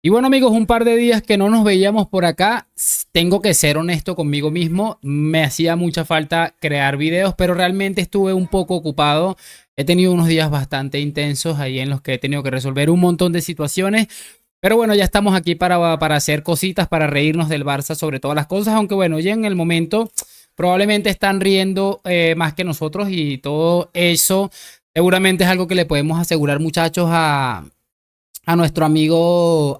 Y bueno, amigos, un par de días que no nos veíamos por acá. Tengo que ser honesto conmigo mismo. Me hacía mucha falta crear videos, pero realmente estuve un poco ocupado. He tenido unos días bastante intensos ahí en los que he tenido que resolver un montón de situaciones. Pero bueno, ya estamos aquí para hacer cositas, para reírnos del Barça sobre todas las cosas. Aunque bueno, ya en el momento probablemente están riendo más que nosotros y todo eso seguramente es algo que le podemos asegurar, muchachos, a nuestro amigo,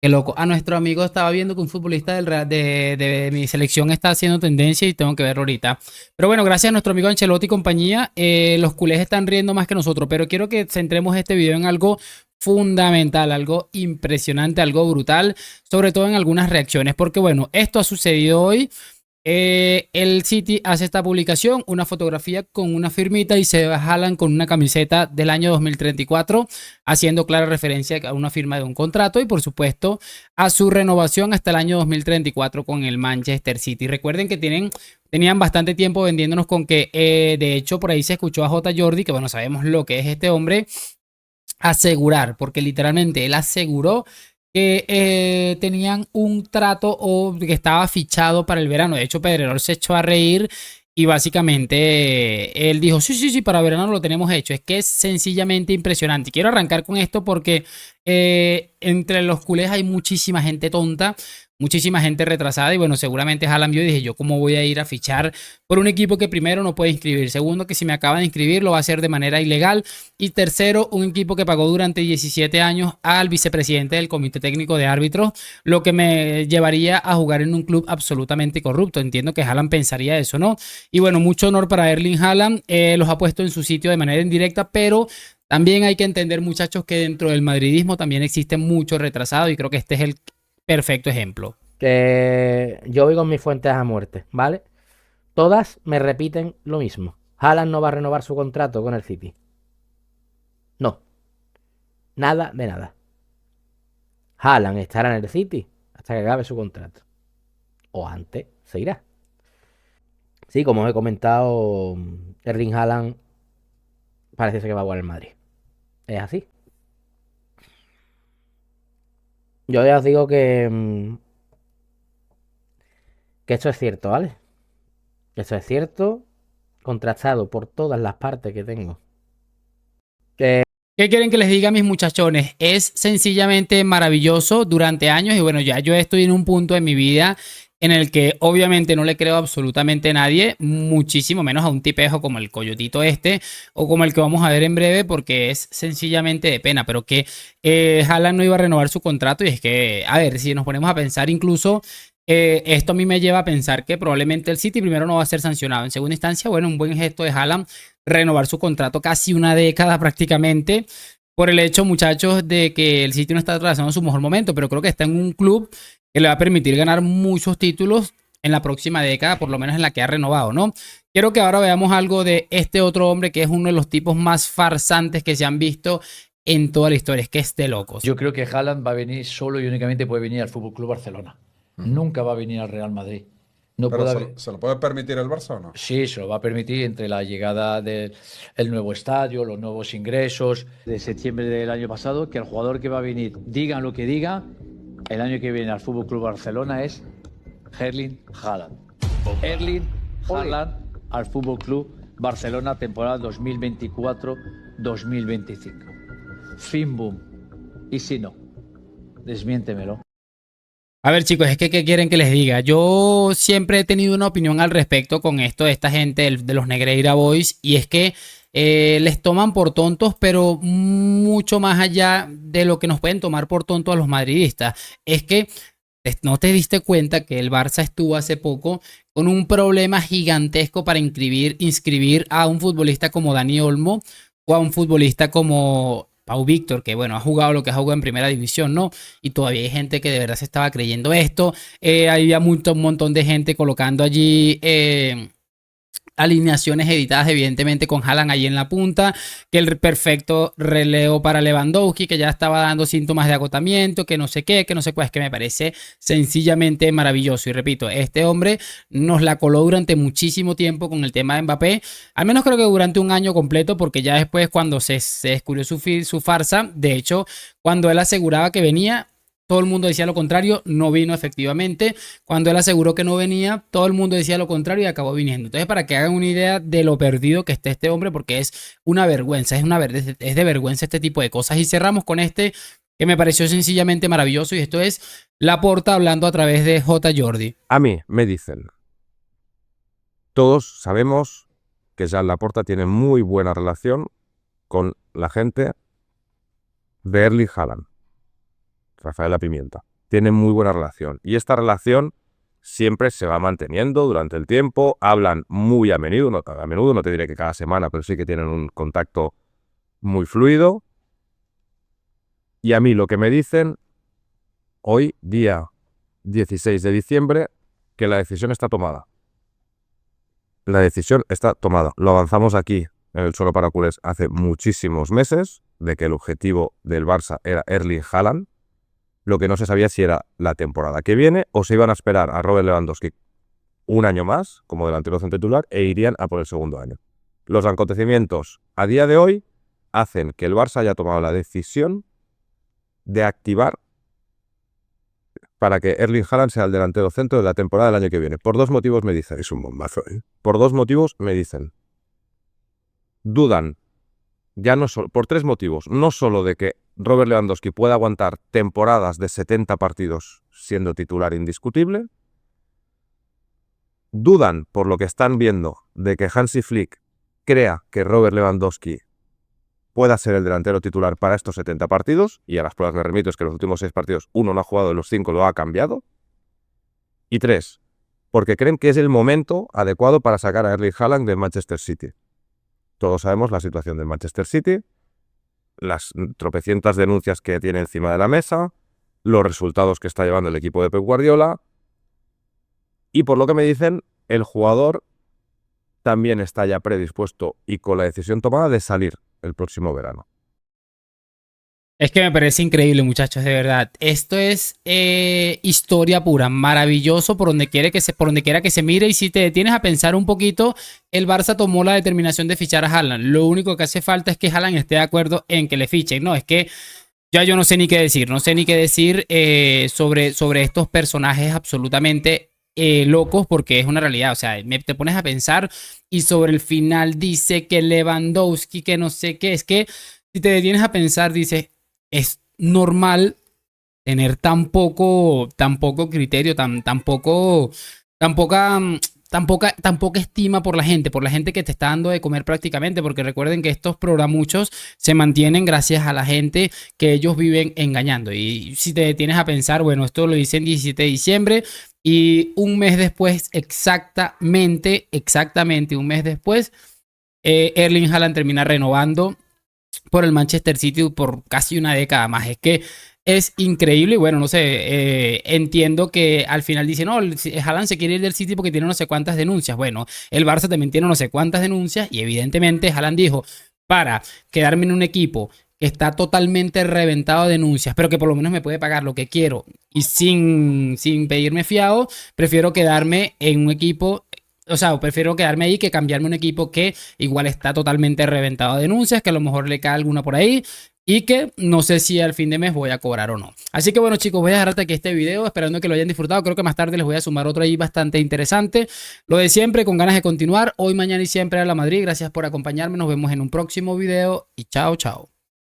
qué loco, a nuestro amigo estaba viendo que un futbolista de mi selección está haciendo tendencia y tengo que verlo ahorita. Pero bueno, gracias a nuestro amigo Ancelotti y compañía, los culés están riendo más que nosotros, pero quiero que centremos este video en algo fundamental, algo impresionante, algo brutal, sobre todo en algunas reacciones, porque bueno, esto ha sucedido hoy. El City hace esta publicación, una fotografía con una firmita y se jalan con una camiseta del año 2034, haciendo clara referencia a una firma de un contrato y por supuesto a su renovación hasta el año 2034 con el Manchester City. Recuerden que tenían bastante tiempo vendiéndonos con que, de hecho, por ahí se escuchó a J. Jordi, que bueno, sabemos lo que es este hombre, asegurar, porque literalmente él aseguró que tenían un trato o que estaba fichado para el verano. De hecho, Pedrerol se echó a reír y básicamente él dijo, sí, sí, sí, para verano lo tenemos hecho. Es que es sencillamente impresionante. Quiero arrancar con esto porque entre los culés hay muchísima gente tonta, muchísima gente retrasada y bueno, seguramente Haaland vio y dije yo, ¿cómo voy a ir a fichar por un equipo que primero no puede inscribir? Segundo, que si me acaba de inscribir lo va a hacer de manera ilegal. Y tercero, un equipo que pagó durante 17 años al vicepresidente del Comité Técnico de Árbitros, lo que me llevaría a jugar en un club absolutamente corrupto. Entiendo que Haaland pensaría eso, ¿no? Y bueno, mucho honor para Erling Haaland. Los ha puesto en su sitio de manera indirecta, pero también hay que entender, muchachos, que dentro del madridismo también existe mucho retrasado y creo que este es el perfecto ejemplo. Que yo voy con mis fuentes a muerte, ¿vale? Todas me repiten lo mismo. Haaland no va a renovar su contrato con el City. No, nada de nada. Haaland estará en el City hasta que acabe su contrato. O antes se irá. Sí, como os he comentado, Erling Haaland parece ser que va a jugar en Madrid. Es así. Yo ya os digo que esto es cierto, ¿vale? Esto es cierto, contrastado por todas las partes que tengo. ¿Qué quieren que les diga, mis muchachones? Es sencillamente maravilloso durante años y bueno, ya yo estoy en un punto de mi vida en el que obviamente no le creo absolutamente a nadie, muchísimo menos a un tipejo como el Coyotito este o como el que vamos a ver en breve, porque es sencillamente de pena, pero que Haaland no iba a renovar su contrato y es que, a ver, si nos ponemos a pensar incluso, esto a mí me lleva a pensar que probablemente el City primero no va a ser sancionado. En segunda instancia, bueno, un buen gesto de Haaland renovar su contrato casi una década prácticamente por el hecho, muchachos, de que el City no está atravesando su mejor momento, pero creo que está en un club que le va a permitir ganar muchos títulos en la próxima década, por lo menos en la que ha renovado, ¿no? Quiero que ahora veamos algo de este otro hombre que es uno de los tipos más farsantes que se han visto en toda la historia. Es que es de locos. Yo creo que Haaland va a venir solo y únicamente puede venir al Fútbol Club Barcelona. Nunca va a venir al Real Madrid. No Pero puede ¿se, haber. se lo puede permitir el Barça o no? Sí, se lo va a permitir entre la llegada del nuevo estadio, los nuevos ingresos. De septiembre del año pasado, que el jugador que va a venir, digan lo que digan, el año que viene al Fútbol Club Barcelona es Erling Haaland. Erling Haaland al Fútbol Club Barcelona, temporada 2024-2025. Fin boom. Y si no, desmiéntemelo. A ver, chicos, es que ¿qué quieren que les diga? Yo siempre he tenido una opinión al respecto con esto de esta gente de los Negreira Boys y es que les toman por tontos, pero mucho más allá de lo que nos pueden tomar por tontos a los madridistas. Es que no te diste cuenta que el Barça estuvo hace poco con un problema gigantesco para inscribir a un futbolista como Dani Olmo o a un futbolista como Pau Víctor, que bueno, ha jugado lo que ha jugado en primera división, ¿no? Y todavía hay gente que de verdad se estaba creyendo esto. Había un montón de gente colocando allí alineaciones editadas evidentemente con Haaland ahí en la punta, que el perfecto relevo para Lewandowski, que ya estaba dando síntomas de agotamiento, que no sé qué, que no sé cuál, es que me parece sencillamente maravilloso. Y repito, este hombre nos la coló durante muchísimo tiempo con el tema de Mbappé, al menos creo que durante un año completo, porque ya después cuando se descubrió su farsa, de hecho, cuando él aseguraba que venía, todo el mundo decía lo contrario, no vino efectivamente. Cuando él aseguró que no venía, todo el mundo decía lo contrario y acabó viniendo. Entonces, para que hagan una idea de lo perdido que esté este hombre, porque es una vergüenza, es de vergüenza este tipo de cosas. Y cerramos con este que me pareció sencillamente maravilloso, y esto es Laporta hablando a través de J. Jordi. A mí me dicen, todos sabemos que Joan Laporta tiene muy buena relación con la gente de Erling Haaland. Rafaela Pimienta. Tienen muy buena relación. Y esta relación siempre se va manteniendo durante el tiempo. Hablan muy a menudo, no te diré que cada semana, pero sí que tienen un contacto muy fluido. Y a mí lo que me dicen hoy, día 16 de diciembre, que la decisión está tomada. La decisión está tomada. Lo avanzamos aquí en el Solo para Culés hace muchísimos meses, de que el objetivo del Barça era Erling Haaland. Lo que no se sabía si era la temporada que viene o se iban a esperar a Robert Lewandowski un año más como delantero centro titular e irían a por el segundo año. Los acontecimientos a día de hoy hacen que el Barça haya tomado la decisión de activar para que Erling Haaland sea el delantero centro de la temporada del año que viene. Por dos motivos me dicen. Es un bombazo, ¿eh? Por dos motivos me dicen. Dudan. Ya no solo, por tres motivos. No solo de que Robert Lewandowski pueda aguantar temporadas de 70 partidos siendo titular indiscutible. Dudan por lo que están viendo de que Hansi Flick crea que Robert Lewandowski pueda ser el delantero titular para estos 70 partidos. Y a las pruebas me remito, es que los últimos 6 partidos uno no ha jugado, de los 5 lo ha cambiado. Y 3, porque creen que es el momento adecuado para sacar a Erling Haaland del Manchester City. Todos sabemos la situación del Manchester City, las tropecientas denuncias que tiene encima de la mesa, los resultados que está llevando el equipo de Pep Guardiola, y por lo que me dicen, el jugador también está ya predispuesto y con la decisión tomada de salir el próximo verano. Es que me parece increíble, muchachos, de verdad. Esto es historia pura, maravilloso por donde quiera que se mire. Y si te detienes a pensar un poquito, el Barça tomó la determinación de fichar a Haaland. Lo único que hace falta es que Haaland esté de acuerdo en que le fichen. No, es que ya yo no sé ni qué decir. No sé ni qué decir sobre estos personajes absolutamente locos, porque es una realidad. O sea, te pones a pensar y sobre el final dice que Lewandowski, que no sé qué. Es que si te detienes a pensar, dices, es normal tener tan poco criterio, tan poca estima por la gente que te está dando de comer prácticamente, porque recuerden que estos programuchos se mantienen gracias a la gente que ellos viven engañando. Y si te detienes a pensar, bueno, esto lo dice en 17 de diciembre y un mes después, exactamente un mes después, Erling Haaland termina renovando por el Manchester City por casi una década más. Es que es increíble y bueno, no sé, entiendo que al final dicen, no, Haaland se quiere ir del City porque tiene no sé cuántas denuncias. Bueno, el Barça también tiene no sé cuántas denuncias y evidentemente Haaland dijo, para quedarme en un equipo que está totalmente reventado de denuncias, pero que por lo menos me puede pagar lo que quiero y sin pedirme fiado, prefiero quedarme en un equipo. O sea, prefiero quedarme ahí que cambiarme un equipo que igual está totalmente reventado de denuncias, que a lo mejor le cae alguna por ahí y que no sé si al fin de mes voy a cobrar o no. Así que bueno, chicos, voy a dejar hasta aquí este video, esperando que lo hayan disfrutado. Creo que más tarde les voy a sumar otro ahí bastante interesante. Lo de siempre, con ganas de continuar. Hoy, mañana y siempre a la Madrid. Gracias por acompañarme. Nos vemos en un próximo video y chao, chao.